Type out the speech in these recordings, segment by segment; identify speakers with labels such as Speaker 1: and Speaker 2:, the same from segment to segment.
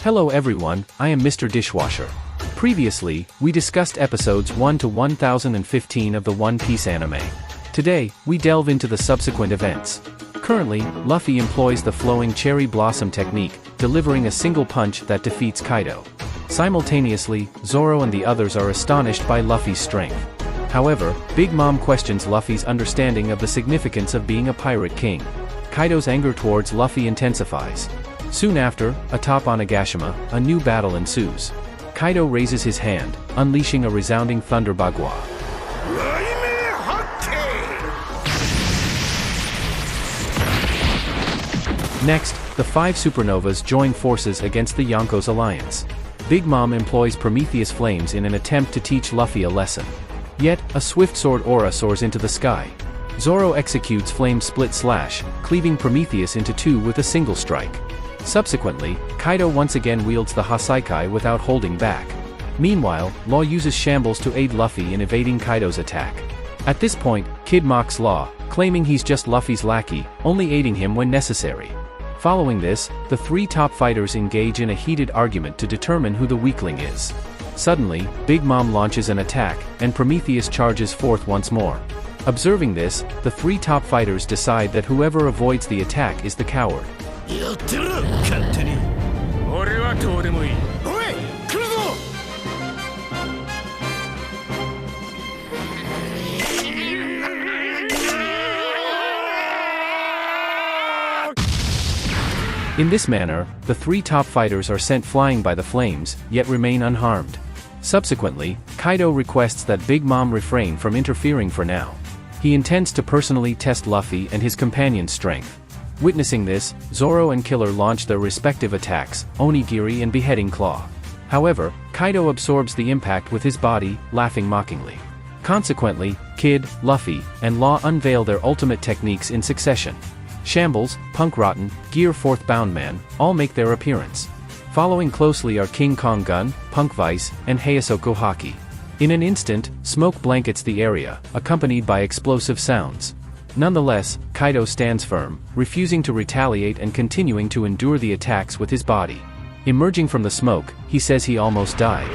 Speaker 1: Hello everyone, I am Mr.Dishwasher. Previously, we discussed episodes 1 to 1015 of the One Piece anime. Today, we delve into the subsequent events. Currently, Luffy employs the flowing cherry blossom technique, delivering a single punch that defeats Kaido. Simultaneously, Zoro and the others are astonished by Luffy's strength. However, Big Mom questions Luffy's understanding of the significance of being a pirate king. Kaido's anger towards Luffy intensifies. Soon after, atop Onigashima, a new battle ensues. Kaido raises his hand, unleashing a resounding thunder bagua. Next, the 5 Supernovas join forces against the Yonko's alliance. Big Mom employs Prometheus flames in an attempt to teach Luffy a lesson. Yet, a swift sword aura soars into the sky. Zoro executes Flame Split Slash, cleaving Prometheus into two with a single strike. Subsequently, Kaido once again wields the Hasaikai without holding back. Meanwhile, Law uses Shambles to aid Luffy in evading Kaido's attack. At this point, Kid mocks Law, claiming he's just Luffy's lackey, only aiding him when necessary. Following this, the 3 top fighters engage in a heated argument to determine who the weakling is. Suddenly, Big Mom launches an attack, and Prometheus charges forth once more. Observing this, the 3 top fighters decide that whoever avoids the attack is the coward. In this manner, the 3 top fighters are sent flying by the flames, yet remain unharmed. Subsequently, Kaido requests that Big Mom refrain from interfering for now. He intends to personally test Luffy and his companion's strength. Witnessing this, Zoro and Killer launch their respective attacks, Onigiri and Beheading Claw. However, Kaido absorbs the impact with his body, laughing mockingly. Consequently, Kid, Luffy, and Law unveil their ultimate techniques in succession. Shambles, Punk Rotten, Gear 4th Bound Man, all make their appearance. Following closely are King Kong Gun, Punk Vice, and Heisoku Haki. In an instant, smoke blankets the area, accompanied by explosive sounds. Nonetheless, Kaido stands firm, refusing to retaliate and continuing to endure the attacks with his body. Emerging from the smoke, he says he almost died.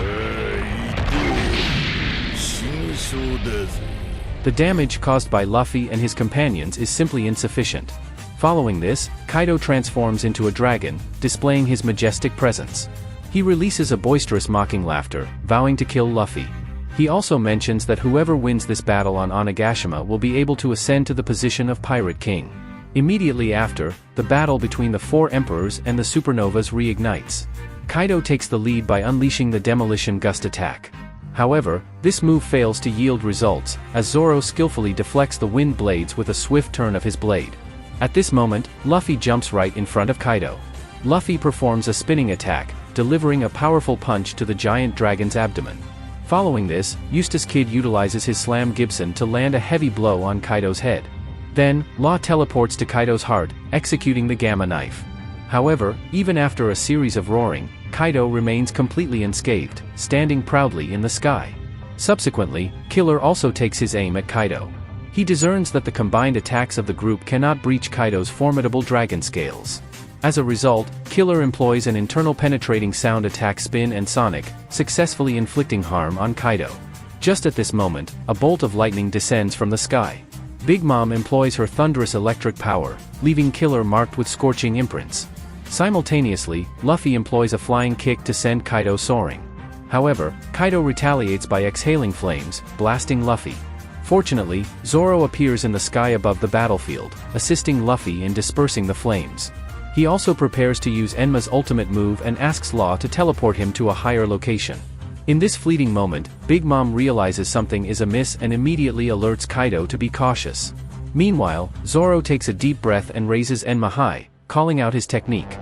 Speaker 1: The damage caused by Luffy and his companions is simply insufficient. Following this, Kaido transforms into a dragon, displaying his majestic presence. He releases a boisterous mocking laughter, vowing to kill Luffy. He also mentions that whoever wins this battle on Onigashima will be able to ascend to the position of Pirate King. Immediately after, the battle between the 4 emperors and the Supernovas reignites. Kaido takes the lead by unleashing the Demolition Gust attack. However, this move fails to yield results, as Zoro skillfully deflects the wind blades with a swift turn of his blade. At this moment, Luffy jumps right in front of Kaido. Luffy performs a spinning attack, delivering a powerful punch to the giant dragon's abdomen. Following this, Eustace Kid utilizes his Slam Gibson to land a heavy blow on Kaido's head. Then, Law teleports to Kaido's heart, executing the Gamma Knife. However, even after a series of roaring, Kaido remains completely unscathed, standing proudly in the sky. Subsequently, Killer also takes his aim at Kaido. He discerns that the combined attacks of the group cannot breach Kaido's formidable dragon scales. As a result, Killer employs an internal penetrating sound attack Spin and Sonic, successfully inflicting harm on Kaido. Just at this moment, a bolt of lightning descends from the sky. Big Mom employs her thunderous electric power, leaving Killer marked with scorching imprints. Simultaneously, Luffy employs a flying kick to send Kaido soaring. However, Kaido retaliates by exhaling flames, blasting Luffy. Fortunately, Zoro appears in the sky above the battlefield, assisting Luffy in dispersing the flames. He also prepares to use Enma's ultimate move and asks Law to teleport him to a higher location. In this fleeting moment, Big Mom realizes something is amiss and immediately alerts Kaido to be cautious. Meanwhile, Zoro takes a deep breath and raises Enma high, calling out his technique.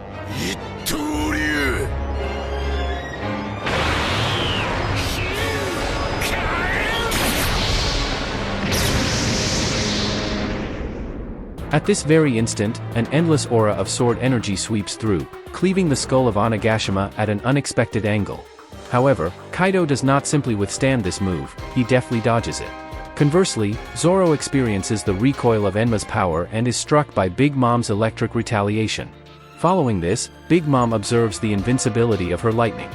Speaker 1: At this very instant, an endless aura of sword energy sweeps through, cleaving the skull of Onigashima at an unexpected angle. However, Kaido does not simply withstand this move, he deftly dodges it. Conversely, Zoro experiences the recoil of Enma's power and is struck by Big Mom's electric retaliation. Following this, Big Mom observes the invincibility of her lightning.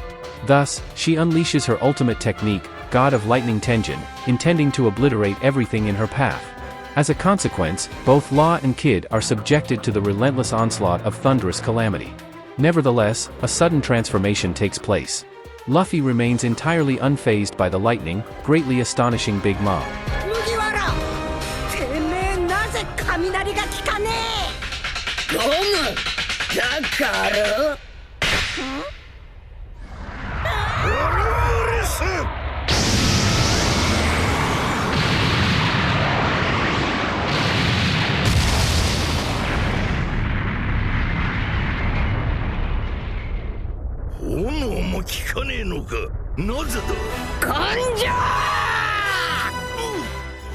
Speaker 1: Thus, she unleashes her ultimate technique, God of Lightning Tenjin, intending to obliterate everything in her path. As a consequence, both Law and Kid are subjected to the relentless onslaught of thunderous calamity. Nevertheless, a sudden transformation takes place. Luffy remains entirely unfazed by the lightning, greatly astonishing Big Mom.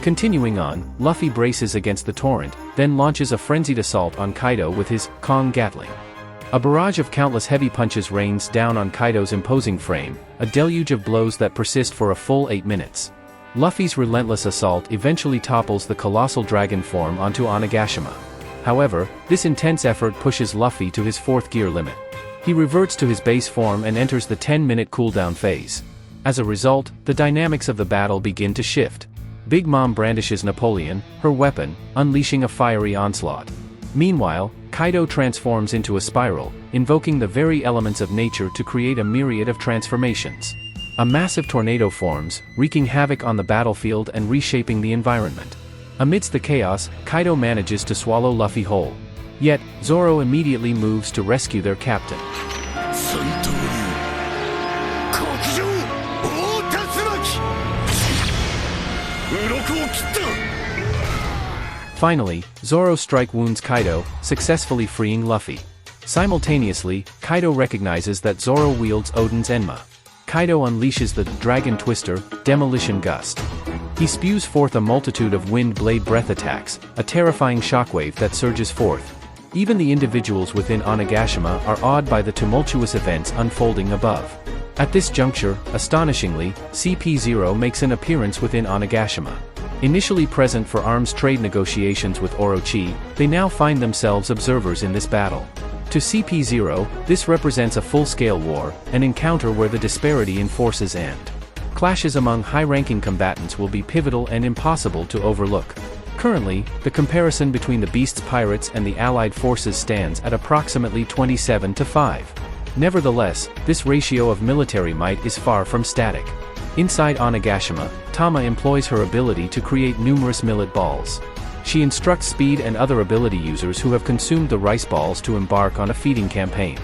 Speaker 1: Continuing on, Luffy braces against the torrent, then launches a frenzied assault on Kaido with his Kong Gatling. A barrage of countless heavy punches rains down on Kaido's imposing frame, a deluge of blows that persist for a full 8 minutes. Luffy's relentless assault eventually topples the colossal dragon form onto Onigashima. However, this intense effort pushes Luffy to his 4th gear limit. He reverts to his base form and enters the 10-minute cooldown phase. As a result, the dynamics of the battle begin to shift. Big Mom brandishes Napoleon, her weapon, unleashing a fiery onslaught. Meanwhile, Kaido transforms into a spiral, invoking the very elements of nature to create a myriad of transformations. A massive tornado forms, wreaking havoc on the battlefield and reshaping the environment. Amidst the chaos, Kaido manages to swallow Luffy whole. Yet, Zoro immediately moves to rescue their captain. Finally, Zoro's strike wounds Kaido, successfully freeing Luffy. Simultaneously, Kaido recognizes that Zoro wields Odin's Enma. Kaido unleashes the Dragon Twister, Demolition Gust. He spews forth a multitude of wind blade breath attacks, a terrifying shockwave that surges forth. Even the individuals within Onigashima are awed by the tumultuous events unfolding above. At this juncture, astonishingly, CP0 makes an appearance within Onigashima. Initially present for arms trade negotiations with Orochi, they now find themselves observers in this battle. To CP0, this represents a full-scale war, an encounter where the disparity in forces and clashes among high-ranking combatants will be pivotal and impossible to overlook. Currently, the comparison between the Beast's pirates and the Allied forces stands at approximately 27-5. Nevertheless, this ratio of military might is far from static. Inside Onigashima, Tama employs her ability to create numerous millet balls. She instructs Speed and other ability users who have consumed the rice balls to embark on a feeding campaign.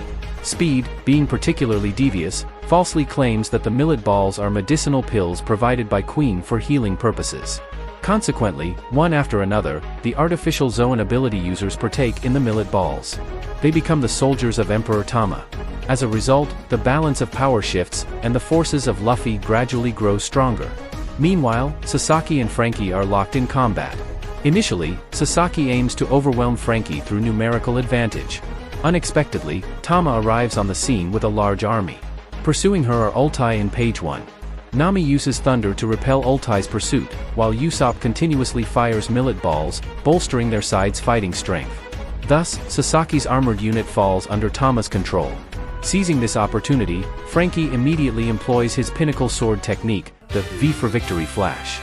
Speaker 1: Speed, being particularly devious, falsely claims that the millet balls are medicinal pills provided by Queen for healing purposes. Consequently, one after another, the artificial Zoan ability users partake in the millet balls. They become the soldiers of Emperor Tama. As a result, the balance of power shifts, and the forces of Luffy gradually grow stronger. Meanwhile, Sasaki and Franky are locked in combat. Initially, Sasaki aims to overwhelm Franky through numerical advantage. Unexpectedly, Tama arrives on the scene with a large army. Pursuing her are Ultai and Page 1. Nami uses thunder to repel Ultai's pursuit, while Usopp continuously fires millet balls, bolstering their side's fighting strength. Thus, Sasaki's armored unit falls under Tama's control. Seizing this opportunity, Franky immediately employs his pinnacle sword technique, the V for Victory Flash.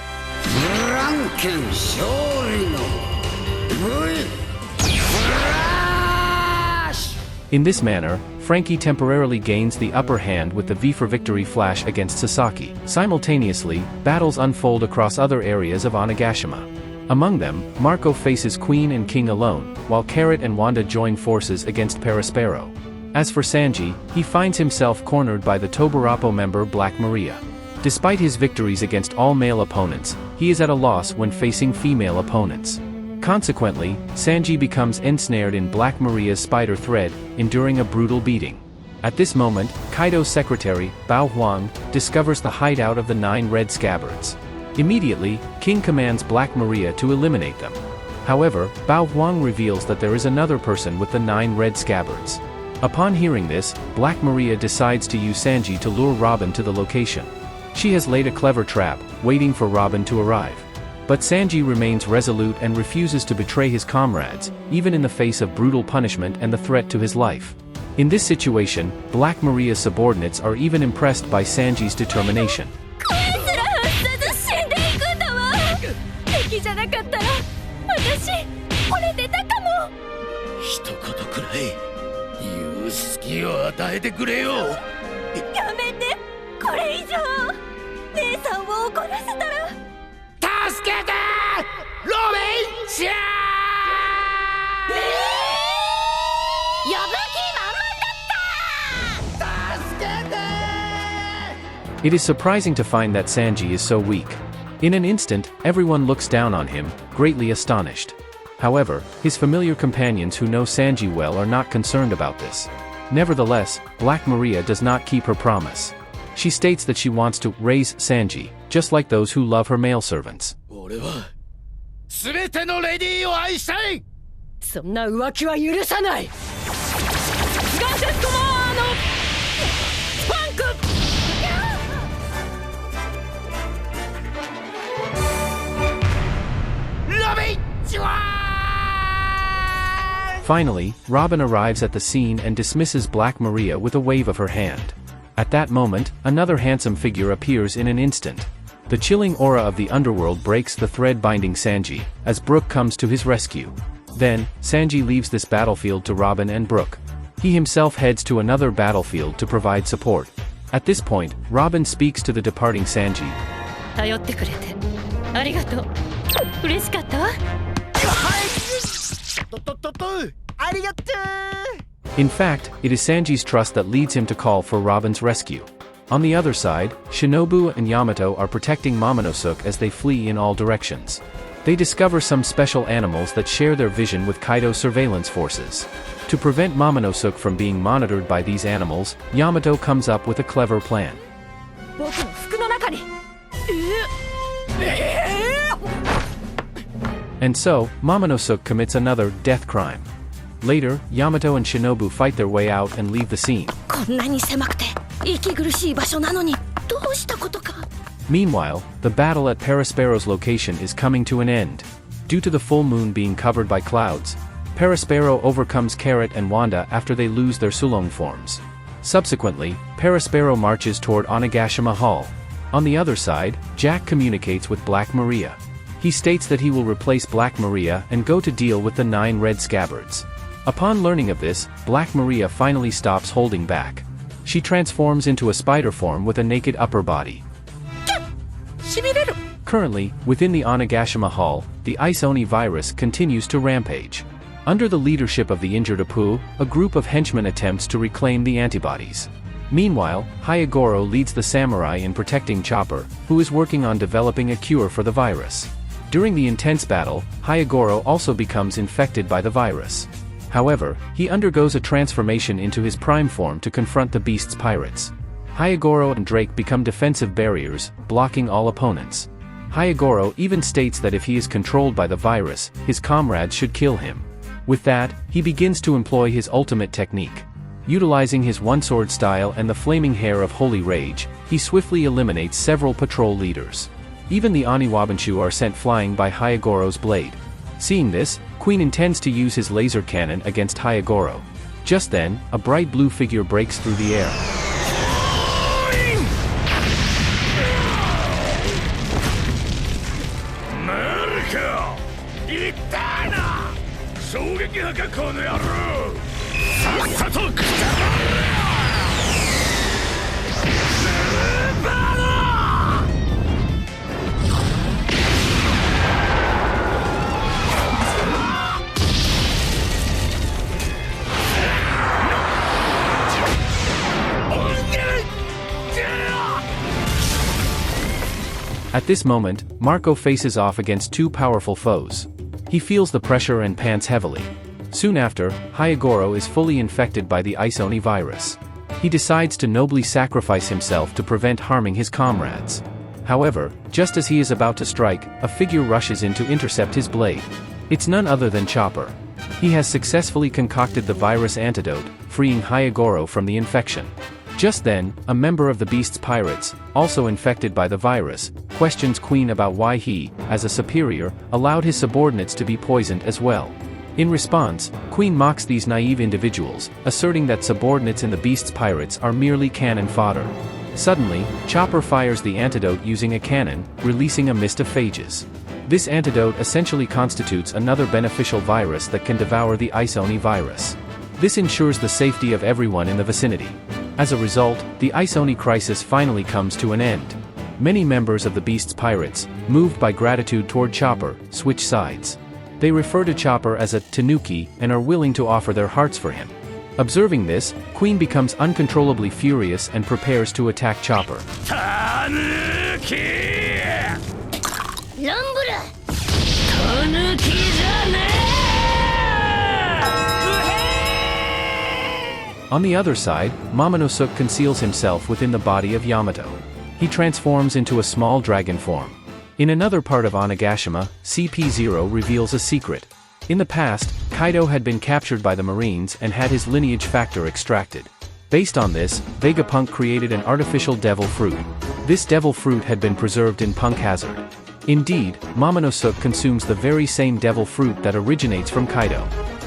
Speaker 1: In this manner, Franky temporarily gains the upper hand with the V for Victory Flash against Sasaki. Simultaneously, battles unfold across other areas of Onigashima. Among them, Marco faces Queen and King alone, while Carrot and Wanda join forces against Perospero. As for Sanji, he finds himself cornered by the Tobirapo member Black Maria. Despite his victories against all male opponents, he is at a loss when facing female opponents. Consequently, Sanji becomes ensnared in Black Maria's spider thread, enduring a brutal beating. At this moment, Kaido's secretary, Bao Huang, discovers the hideout of the 9 red scabbards. Immediately, King commands Black Maria to eliminate them. However, Bao Huang reveals that there is another person with the 9 red scabbards. Upon hearing this, Black Maria decides to use Sanji to lure Robin to the location. She has laid a clever trap, waiting for Robin to arrive. But Sanji remains resolute and refuses to betray his comrades, even in the face of brutal punishment and the threat to his life. In this situation, Black Maria's subordinates are even impressed by Sanji's determination. It is surprising to find that Sanji is so weak. In an instant, everyone looks down on him, greatly astonished. However, his familiar companions who know Sanji well are not concerned about this. Nevertheless, Black Maria does not keep her promise. She states that she wants to raise Sanji, just like those who love her male servants. Finally, Robin arrives at the scene and dismisses Black Maria with a wave of her hand. At that moment, another handsome figure appears in an instant. The chilling aura of the underworld breaks the thread binding Sanji, as Brook comes to his rescue. Then, Sanji leaves this battlefield to Robin and Brook. He himself heads to another battlefield to provide support. At this point, Robin speaks to the departing Sanji. In fact, it is Sanji's trust that leads him to call for Robin's rescue. On the other side, Shinobu and Yamato are protecting Momonosuke as they flee in all directions. They discover some special animals that share their vision with Kaido's surveillance forces. To prevent Momonosuke from being monitored by these animals, Yamato comes up with a clever plan. And so, Momonosuke commits another death crime. Later, Yamato and Shinobu fight their way out and leave the scene. Meanwhile, the battle at Perospero's location is coming to an end. Due to the full moon being covered by clouds, Perospero overcomes Carrot and Wanda after they lose their Sulong forms. Subsequently, Perospero marches toward Onigashima Hall. On the other side, Jack communicates with Black Maria. He states that he will replace Black Maria and go to deal with the 9 red scabbards. Upon learning of this, Black Maria finally stops holding back. She transforms into a spider form with a naked upper body. Currently, within the Onigashima Hall, the Ice Oni virus continues to rampage. Under the leadership of the injured Apu, a group of henchmen attempts to reclaim the antibodies. Meanwhile, Hyagoro leads the samurai in protecting Chopper, who is working on developing a cure for the virus. During the intense battle, Hyagoro also becomes infected by the virus. However, he undergoes a transformation into his prime form to confront the beast's pirates. Hyagoro and Drake become defensive barriers, blocking all opponents. Hyagoro even states that if he is controlled by the virus, his comrades should kill him. With that, he begins to employ his ultimate technique. Utilizing his one-sword style and the flaming hair of Holy Rage, he swiftly eliminates several patrol leaders. Even the Oniwabanshu are sent flying by Hyagoro's blade. Seeing this, Queen intends to use his laser cannon against Hyagoro. Just then, a bright blue figure breaks through the air. At this moment, Marco faces off against 2 powerful foes. He feels the pressure and pants heavily. Soon after, Hyagoro is fully infected by the Ice Oni virus. He decides to nobly sacrifice himself to prevent harming his comrades. However, just as he is about to strike, a figure rushes in to intercept his blade. It's none other than Chopper. He has successfully concocted the virus antidote, freeing Hyagoro from the infection. Just then, a member of the Beast's pirates, also infected by the virus, questions Queen about why he, as a superior, allowed his subordinates to be poisoned as well. In response, Queen mocks these naive individuals, asserting that subordinates in the Beast's pirates are merely cannon fodder. Suddenly, Chopper fires the antidote using a cannon, releasing a mist of phages. This antidote essentially constitutes another beneficial virus that can devour the Ice Oni virus. This ensures the safety of everyone in the vicinity. As a result, the Ice Oni crisis finally comes to an end. Many members of the Beast's pirates, moved by gratitude toward Chopper, switch sides. They refer to Chopper as a tanuki and are willing to offer their hearts for him. Observing this, Queen becomes uncontrollably furious and prepares to attack Chopper. On the other side, Momonosuke conceals himself within the body of Yamato. He transforms into a small dragon form. In another part of Onigashima, CP0 reveals a secret. In the past, Kaido had been captured by the Marines and had his lineage factor extracted. Based on this, Vegapunk created an artificial devil fruit. This devil fruit had been preserved in Punk Hazard. Indeed, Momonosuke consumes the very same devil fruit that originates from Kaido.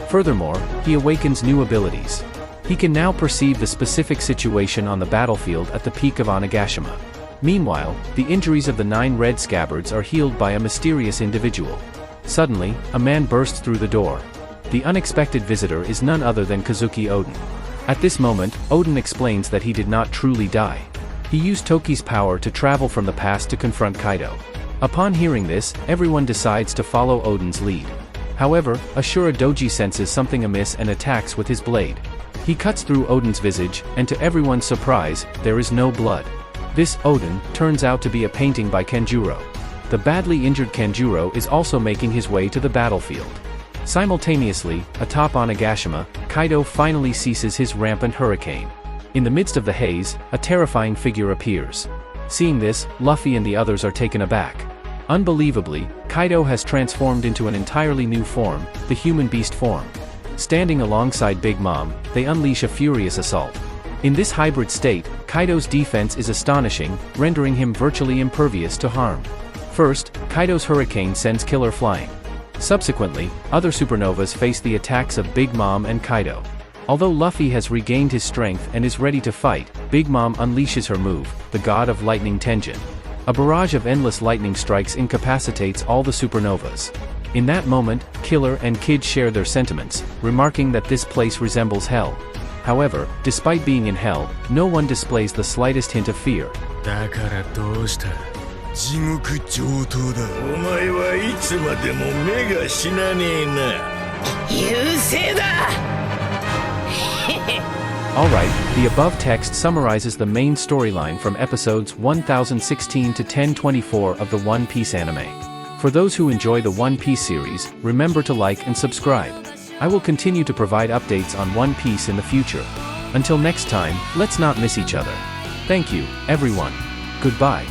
Speaker 1: Furthermore, he awakens new abilities. He can now perceive the specific situation on the battlefield at the peak of Onigashima. Meanwhile, the injuries of the 9 red scabbards are healed by a mysterious individual. Suddenly, a man bursts through the door. The unexpected visitor is none other than Kazuki Oden. At this moment, Oden explains that he did not truly die. He used Toki's power to travel from the past to confront Kaido. Upon hearing this, everyone decides to follow Oden's lead. However, Ashura Doji senses something amiss and attacks with his blade. He cuts through Oden's visage, and to everyone's surprise, there is no blood. This Oden turns out to be a painting by Kanjuro. The badly injured Kanjuro is also making his way to the battlefield. Simultaneously, atop Onigashima, Kaido finally ceases his rampant hurricane. In the midst of the haze, a terrifying figure appears. Seeing this, Luffy and the others are taken aback. Unbelievably, Kaido has transformed into an entirely new form, the human beast form. Standing alongside Big Mom, they unleash a furious assault. In this hybrid state, Kaido's defense is astonishing, rendering him virtually impervious to harm. First, Kaido's hurricane sends Killer flying. Subsequently, other supernovas face the attacks of Big Mom and Kaido. Although Luffy has regained his strength and is ready to fight, Big Mom unleashes her move, the God of Lightning Tenjin. A barrage of endless lightning strikes incapacitates all the supernovas. In that moment, Killer and Kid share their sentiments, remarking that this place resembles hell. However, despite being in hell, no one displays the slightest hint of fear. Alright, the above text summarizes the main storyline from episodes 1016 to 1024 of the One Piece anime. For those who enjoy the One Piece series, remember to like and subscribe. I will continue to provide updates on One Piece in the future. Until next time, let's not miss each other. Thank you, everyone. Goodbye.